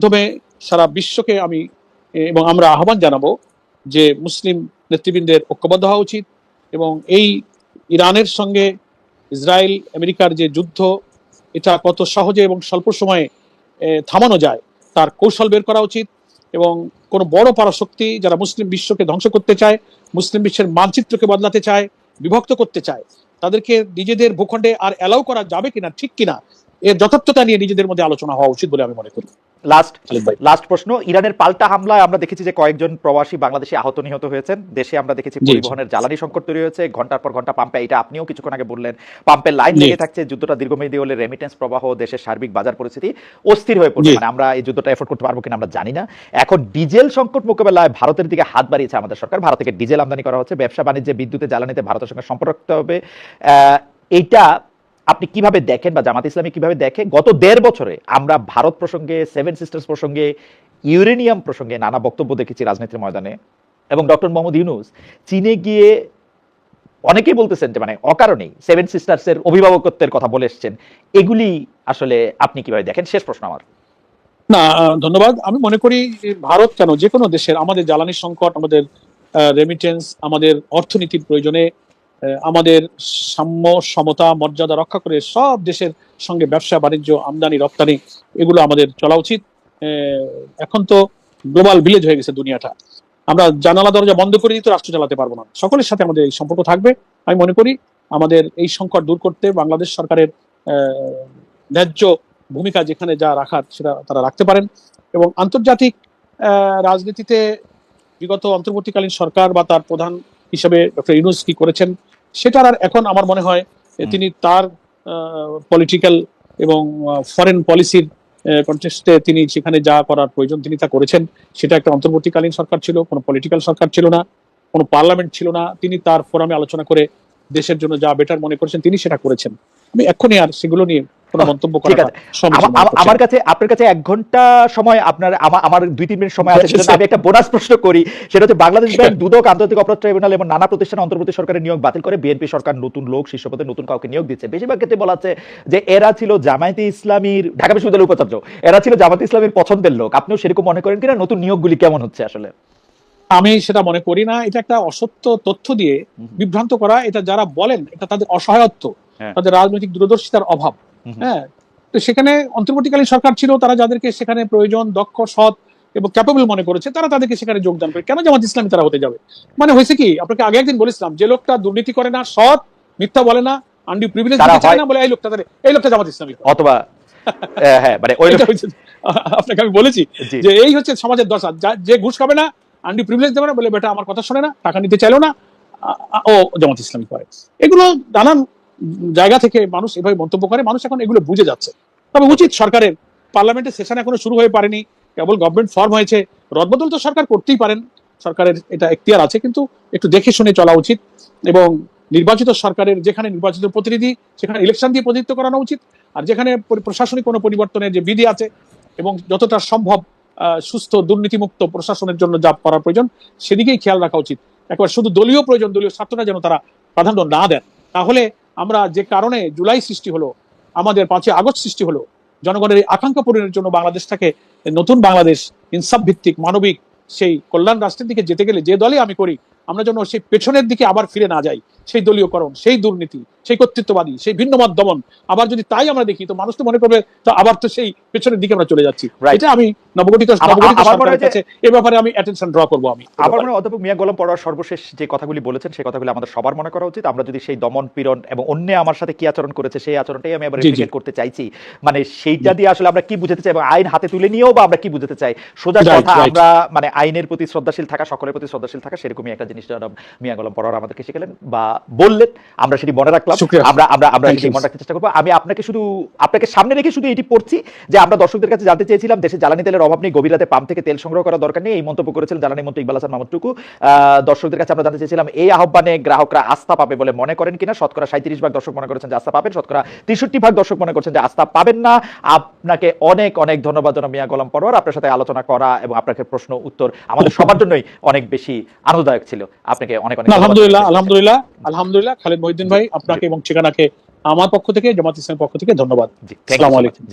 মাধ্যমে সারা বিশ্বকে আমি এবং আমরা আহ্বান জানাবো যে মুসলিম নেতৃবৃন্দের ঐক্যবদ্ধ হওয়া উচিত এবং এই ইরানের সঙ্গে ইসরায়েল আমেরিকার যে যুদ্ধ, এটা কত সহজে এবং স্বল্প সময়ে থামানো যায় তার কৌশল বের করা উচিত। এবং কোনো বড় পরাশক্তি যারা মুসলিম বিশ্বকে ধ্বংস করতে চায়, মুসলিম বিশ্বের মানচিত্রকে বদলাতে চায়, বিভক্ত করতে চায়, তাদেরকে নিজেদের ভূখণ্ডে আর অ্যালাউ করা যাবে কিনা, ঠিক কিনা, এর যথার্থতা নিয়ে নিজেদের মধ্যে আলোচনা হওয়া উচিত বলে আমি মনে করি। লাস্ট প্রশ্ন, ইরানের পাল্টা হামলায় আমরা দেখেছি যে কয়েকজন প্রবাসী বাংলাদেশি আহত নিহত হয়েছেন। দেশে আমরা দেখেছি পরিবহনের জ্বালানি সংকট তৈরি হয়েছে, ঘন্টার পর ঘন্টা পাম্পে, এটা আপনিও কিছুক্ষণ আগে বললেন, পাম্পের লাইন লেগে থাকছে। যুদ্ধটা দীর্ঘমেয়াদী হলে রেমিটেন্স প্রবাহ, দেশের সার্বিক বাজার পরিস্থিতি অস্থির হয়ে পড়ছে। মানে আমরা এই যুদ্ধটা এফোর্ড করতে পারবো কিনা আমরা জানি না। এখন ডিজেল সংকট মোকাবেলায় ভারতের দিকে হাত বাড়িয়েছে আমাদের সরকার, ভারত থেকে ডিজেল আমদানি করা হচ্ছে, ব্যবসা বাণিজ্যে, বিদ্যুতে, জ্বালানিতে ভারতের সঙ্গে সম্পর্ক রাখতে হবে। এইটা আপনি কিভাবে দেখেন বা জামাত ইসলামী কিভাবে দেখে? গত 1.5 বছরে আমরা ভারত প্রসঙ্গে, সেভেন সিস্টার্স প্রসঙ্গে, ইউরেনিয়াম প্রসঙ্গে নানা বক্তব্য দেখেছি রাজনীতির ময়দানে। এবং ডক্টর মোহাম্মদ ইউনূস চীনে গিয়ে অনেকেই বলতেছেন যে মানে অকারণেই সেভেন সিস্টার্সের অভিভাবকত্বের কথা বলে এসছেন। এগুলি আসলে আপনি কিভাবে দেখেন? শেষ প্রশ্ন আমার। না, ধন্যবাদ। আমি মনে করি ভারত কেন, যে কোনো দেশের, আমাদের জ্বালানি সংকট, আমাদের রেমিটেন্স, আমাদের অর্থনীতির প্রয়োজনে আমাদের সাম্য, সমতা, মর্যাদা রক্ষা করে সব দেশের সঙ্গে ব্যবসা বাণিজ্য, আমদানি রপ্তানি, এগুলো আমাদের চলা উচিত। এখন তো গ্লোবাল ভিলেজ হয়ে গেছে দুনিয়াটা। আমরা জানালা দরজা বন্ধ করে দিতে রাষ্ট্র চালাতে পারবো না, সকলের সাথে আমাদের এই সম্পর্ক থাকবে। আমি মনে করি আমাদের এই সংকট দূর করতে বাংলাদেশ সরকারের ন্যায্য ভূমিকা যেখানে যা রাখার সেটা তারা রাখতে পারেন। এবং আন্তর্জাতিক রাজনীতিতে বিগত অন্তর্বর্তীকালীন সরকার বা তার প্রধান হিসেবে ডক্টর ইউনূস কি করেছেন সেটার আর এখন আমার মনে হয় তিনি তার পলিটিক্যাল এবং ফরেন পলিসির কনটেক্সটে তিনি সেখানে যা করার প্রয়োজন তিনি তা করেছেন। সেটা একটা অন্তর্বর্তীকালীন সরকার ছিল, কোনো পলিটিক্যাল সরকার ছিল না, কোনো পার্লামেন্ট ছিল না। তিনি তার ফোরামে আলোচনা করে দেশের জন্য যা বেটার মনে করেছেন তিনি সেটা করেছেন। আমি এক্ষুনি আর সেগুলো নিয়ে কোনো মন্তব্য করা আমার কাছে, আপনার কাছে 1 ঘন্টা সময়, আপনার আমার 2-3 মিনিট সময় আছে, সেজন্য আমি একটা বোনাস প্রশ্ন করি। সেটা হচ্ছে বাংলাদেশ ব্যাংক, দুদক, আন্তর্জাতিক অপরাধ ট্রাইব্যুনাল এবং নানা প্রতিষ্ঠানে অন্তর্বর্তী সরকারের নিয়োগ বাতিল করে বিএনপি সরকার নতুন লোক, শীর্ষ পদে নতুন কাউকে নিয়োগ দিচ্ছে। বেশিরভাগ ক্ষেত্রে বলা হচ্ছে যে এরা ছিল জামায়াতে ইসলামীর, ঢাকা বিশ্ববিদ্যালয়ের উপাচার্য, এরা ছিল জামায়াতে ইসলামীর পছন্দের লোক। আপনিও সেরকম মনে করেন কিনা? নতুন নিয়োগগুলি কেমন হচ্ছে আসলে? আমি সেটা মনে করি না। এটা একটা অসত্য তথ্য দিয়ে বিভ্রান্ত করা, এটা যারা বলেন এটা তাদের অসহায়ত্ব, তাদের রাজনৈতিক দূরদর্শিতার অভাব। হ্যাঁ, তো সেখানে অন্তর্বর্তীকালীন সরকার ছিল, তারা যাদেরকে সেখানে প্রয়োজন, দক্ষ, সৎ এবং ক্যাপেবল মনে করেছে তারা তাদেরকে সেখানে যোগদান করে। কেন জামাত ইসলামী তারা হতে যাবে? মানে হয়েছে কি, আপনাকে আগে একদিন বলেছিলাম, যে লোকটা দুর্নীতি করে না, সৎ, মিথ্যা বলে না, আনডিউ প্রিভিলেজ দিতে চায় না, বলে এই লোকটা জামাত ইসলামী অথবা হ্যাঁ, মানে আপনাকে আমি বলেছি যে এই হচ্ছে সমাজের দশা। যে ঘুষ খাবে না, আনডিউ প্রিভিলেজ দেবে না, বলে বেটা আমার কথা শোনে না, টাকা নিতে চাইলো না, ও জামাত ইসলামী করে। এগুলো নানান জায়গা থেকে মানুষ এভাবে মন্তব্য করে, মানুষ এখন এগুলো বুঝে যাচ্ছে। তবে উচিত সরকারের, পার্লামেন্টের সেশন এখনো শুরু হয়ে পারেনি, কেবল গভর্নমেন্ট ফর্ম হয়েছে, রদবদল তো সরকার করতেই পারেন, সরকারের এটা এখতিয়ার আছে, কিন্তু একটু দেখে শুনে চলা উচিত। এবং নির্বাচিত সরকারের যেখানে নির্বাচিত প্রতিনিধি সেখানে ইলেকশন দিয়ে প্রতিনিধিত্ব করানো উচিত। আর যেখানে প্রশাসনিক কোনো পরিবর্তনের যে বিধি আছে এবং যতটা সম্ভব সুস্থ দুর্নীতিমুক্ত প্রশাসনের জন্য যা করার প্রয়োজন সেদিকেই খেয়াল রাখা উচিত। একবার শুধু দলীয় প্রয়োজন, দলীয় স্বার্থটা যেন তারা প্রাধান্য না দেন। তাহলে আমরা যে কারণে জুলাই সৃষ্টি হলো, আমাদের 5ই আগস্ট সৃষ্টি হলো, জনগণের এই আকাঙ্ক্ষা পূরণের জন্য বাংলাদেশটাকে নতুন বাংলাদেশ, ইনসাফ ভিত্তিক, মানবিক সেই কল্যাণ রাষ্ট্রের দিকে যেতে গেলে যে দলে আমি করি, আমরা যেন সেই পেছনের দিকে আবার ফিরে না যাই, সেই দলীয়করণ, সেই দুর্নীতি, সেই কর্তৃত্ববাদী, সেই ভিন্নমত দমন। আবার যদি তাই আমরা দেখি তো মানুষ তো মনে করবে তো আবার তো সেই পেছনের দিকে আমরা চলে যাচ্ছি। এটা আমি নবগঠিত সরকারের কাছে এই ব্যাপারে আমি অ্যাটেনশন ড্র করবো। আমি আমার মনে হয় অধ্যাপক মিয়া গোলাম পরোয়ার সর্বশেষ যে কথাগুলি বলেছেন সেই কথাগুলি আমাদের সবার মনে করা উচিত। আমরা যদি সেই দমন পীড়ন এবং অন্য আমার সাথে কি আচরণ করেছে সেই আচরণটাই আমি আবার রিপিট করতে চাইছি, মানে সেইটা দিয়ে আসলে আমরা কি বুঝাতে চাই এবং আইন হাতে তুলে নিয়েও বা আমরা কি বুঝাতে চাই, সোজা কথা আমরা মানে আইনের প্রতি শ্রদ্ধাশীল থাকা, সকলের প্রতি শ্রদ্ধাশীল থাকা, সেরকমই একটা জিনিস মিয়া গোলাম পরোয়ার আমাদেরকে শিখালেন বা বললেন, আমরা সেটি মনে রাখলাম, আমরা সেটি মনে রাখতে চেষ্টা করবো। আমি আপনাকে সামনে রেখে শুধু এটি পড়ছি যে আমরা দর্শকদের কাছে জানতে চেয়েছিলাম দেশে জ্বালানি তেলের অভাব নেই, গভীর রাতে পাম্প থেকে তেল সংগ্রহ করা দরকার নেই, এই মন্তব্য করেছিলেন জ্বালানি মন্ত্রী ইকবাল হাসান মাহমুদ টুকু। দর্শকদের কাছে আমরা জানতে চেয়েছিলাম এই আহ্বানে গ্রাহকরা আস্থা পাবে বলে মনে করেন কিনা। শতকরা 37% দর্শক মনে করেছেন যে আস্থা পাবেন, শতকরা 63% দর্শক মনে করছেন যে আস্থা পাবেন না। আপনাকে অনেক অনেক ধন্যবাদ জানাই মিয়া গোলাম পরোয়ার, আপনার সাথে আলোচনা করা এবং আপনাকে প্রশ্ন উত্তর আমাদের সবার জন্যই অনেক বেশি আনন্দদায়ক ছিল। আপনাকে অনেক অনেক আলহামদুলিল্লাহ খালিদ মহিউদ্দিন ভাই, আপনাকে এবং ঠিকানাকে আমার পক্ষ থেকে, জামাত ইসলামের পক্ষ থেকে ধন্যবাদ। আসসালামু আলাইকুম।